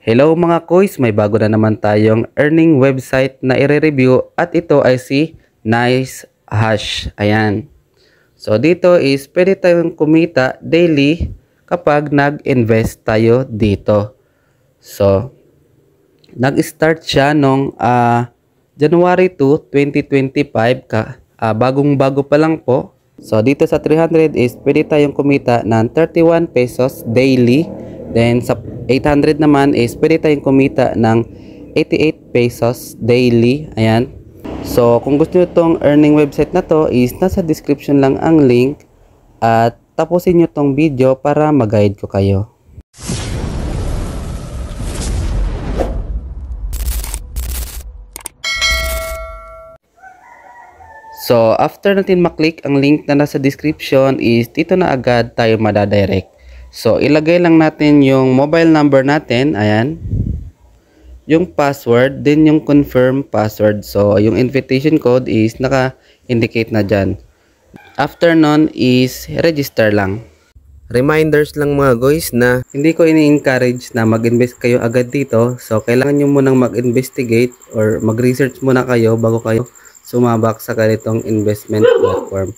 Hello mga koys, may bago na naman tayong earning website na i-review at ito ay si NiceHash. Ayan. So dito is pwede tayong kumita daily kapag nag-invest tayo dito. So nag-start siya nung January 2, 2025 bagong-bago pa lang po. So dito sa 300 is pwede tayong kumita ng 31 pesos daily. Then sa 800 naman is pwede tayong kumita ng 88 pesos daily. Ayan. So kung gusto nyo itong earning website na to is nasa description lang ang link. At tapusin nyo itong video para mag-guide ko kayo. So after natin maklik ang link na nasa description is dito na agad tayo madadirect. So, ilagay lang natin yung mobile number natin. Ayan. Yung password, then yung confirm password. So, yung invitation code is naka-indicate na dyan. After nun is register lang. Reminders lang mga guys na hindi ko ini-encourage na mag-invest kayo agad dito. So, kailangan nyo munang mag-investigate or mag-research muna kayo bago kayo sumabak sa ganitong investment platform.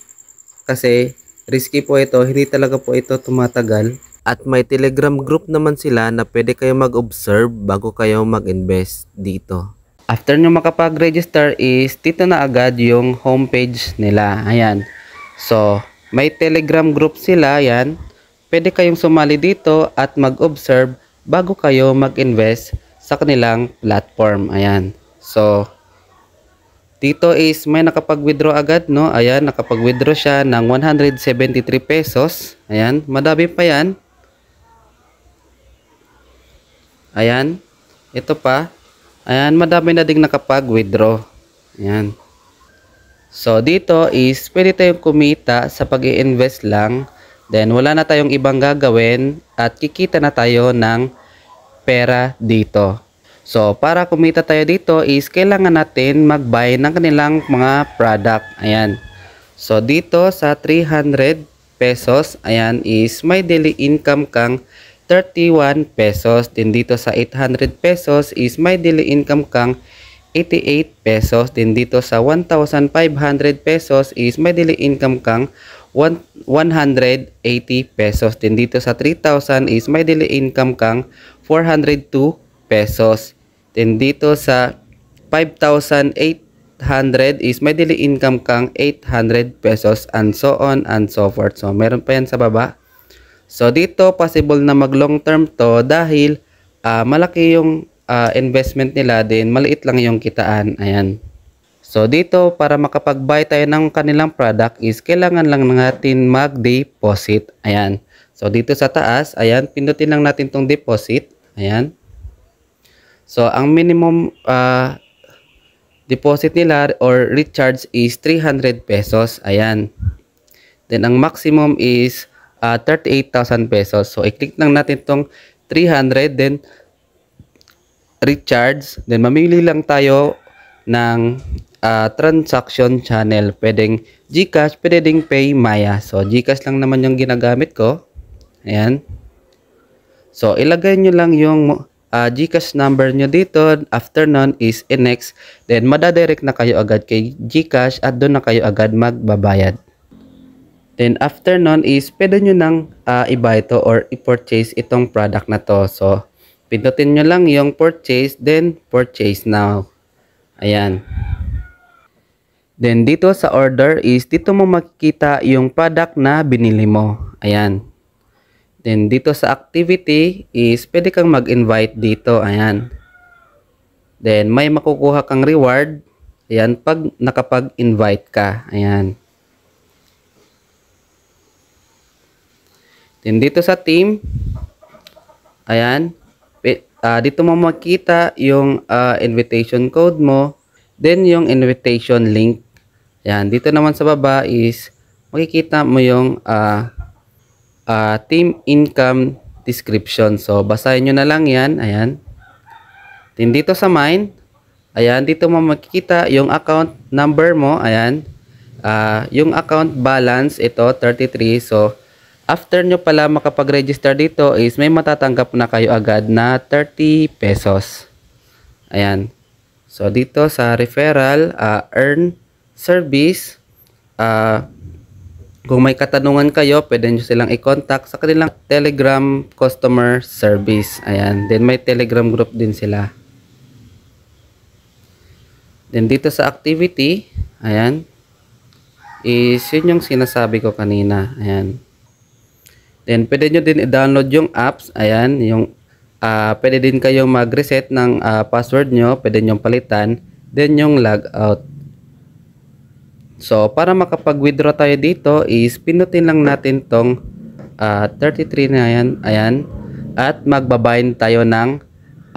Kasi, risky po ito, hindi talaga po ito tumatagal. At may Telegram group naman sila na pwede kayo mag-observe bago kayo mag-invest dito. After nyo makapag-register is dito na agad yung homepage nila. Ayan. So, may Telegram group sila. Ayan. Pwede kayong sumali dito at mag-observe bago kayo mag-invest sa kanilang platform. Ayan. So, dito is may nakapag-withdraw agad, no? Ayan, nakapag-withdraw siya ng 173 pesos. Ayan, madami pa yan. Ayan, ito pa. Ayan, madami na ding nakapag-withdraw. Ayan. So, dito is pwede tayong kumita sa pag-i-invest lang. Then, wala na tayong ibang gagawin at kikita na tayo ng pera dito. So, para kumita tayo dito is kailangan natin mag-buy ng kanilang mga product. Ayan. So, dito sa 300 pesos, ayan, is may daily income kang 31 pesos. Then dito sa 800 pesos is may daily income kang 88 pesos. Then dito sa 1,500 pesos is may daily income kang 180 pesos. Then dito sa 3,000 is may daily income kang 402 pesos. Then dito sa 5,800 is may daily income kang 800 pesos and so on and so forth. So meron pa yan sa baba. So dito possible na mag long term to dahil malaki yung investment nila din maliit lang yung kitaan. Ayan. So dito para makapag-buy tayo ng kanilang product is kailangan lang natin mag-deposit. Ayan. So dito sa taas, ayan, pindutin lang natin tong deposit. Ayan. So, ang minimum deposit nila or recharge is 300 pesos. Ayan. Then, ang maximum is 38,000 pesos. So, i-click lang natin itong 300. Then, recharge. Then, mamili lang tayo ng transaction channel. Pwedeng GCash, pwede ding PayMaya. So, GCash lang naman yung ginagamit ko. Ayan. So, ilagay nyo lang yung GCash number nyo dito. After nun is next. Then madadirect na kayo agad kay GCash at doon na kayo agad magbabayad. Then after nun is pwede nyo nang i-buy to or i-purchase itong product na to. So pindutin nyo lang yung purchase, then purchase now. Ayan. Then dito sa order is dito mo makikita yung product na binili mo. Ayan. Then, dito sa activity is pwede kang mag-invite dito. Ayan. Then, may makukuha kang reward. Ayan, pag nakapag-invite ka. Ayan. Then, dito sa team. Ayan. Dito mo makita yung invitation code mo. Then, yung invitation link. Ayan. Dito naman sa baba is makikita mo yung team income description. So, basahin nyo na lang yan. Ayan. Then, dito sa mine, ayan, dito mo makikita yung account number mo. Ayan. Yung account balance, ito, 33. So, After nyo pala makapag-register dito is may matatanggap na kayo agad na 30 pesos. Ayan. So dito sa referral, earn service, kung may katanungan kayo, pwede nyo silang i-contact sa kanilang Telegram customer service. Ayan. Then may Telegram group din sila. Then dito sa activity, ayan, is yun yung sinasabi ko kanina. Ayan. Then pwede nyo din i-download yung apps. Ayan. Yung, pwede din kayong mag-reset ng password nyo. Pwede nyo palitan. Then yung logout. So, para makapag-withdraw tayo dito is pinutin lang natin tong 33 na yan. Ayan. At magbabind tayo ng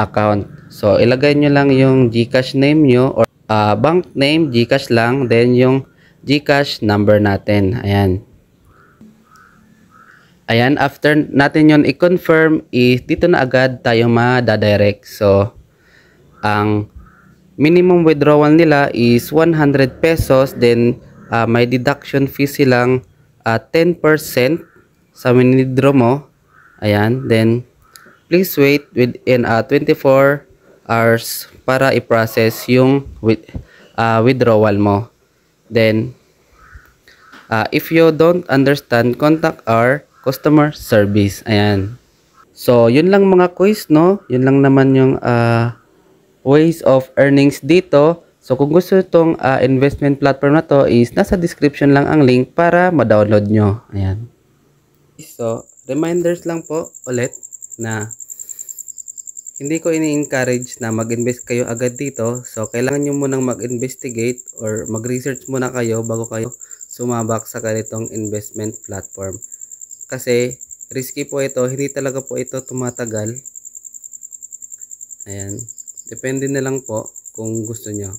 account. So, ilagay nyo lang yung GCash name nyo or bank name, GCash lang. Then, yung GCash number natin. Ayan. Ayan. After natin yon i-confirm is dito na agad tayo ma-direct. So, ang minimum withdrawal nila is 100 pesos. Then, may deduction fee silang 10% sa withdraw mo. Ayan. Then, please wait within 24 hours para i-process yung withdrawal mo. Then, if you don't understand, contact our customer service. Ayan. So, yun lang mga quiz, no? Yun lang naman yung ways of earnings dito. So kung gusto itong investment platform na to is nasa description lang ang link para ma-download nyo. Ayan. So reminders lang po ulit na hindi ko ini-encourage na mag-invest kayo agad dito. So kailangan nyo munang mag-investigate or mag-research muna kayo bago kayo sumabak sa ganitong investment platform. Kasi risky po ito. Hindi talaga po ito tumatagal. Ayan. Depende na lang po kung gusto nyo.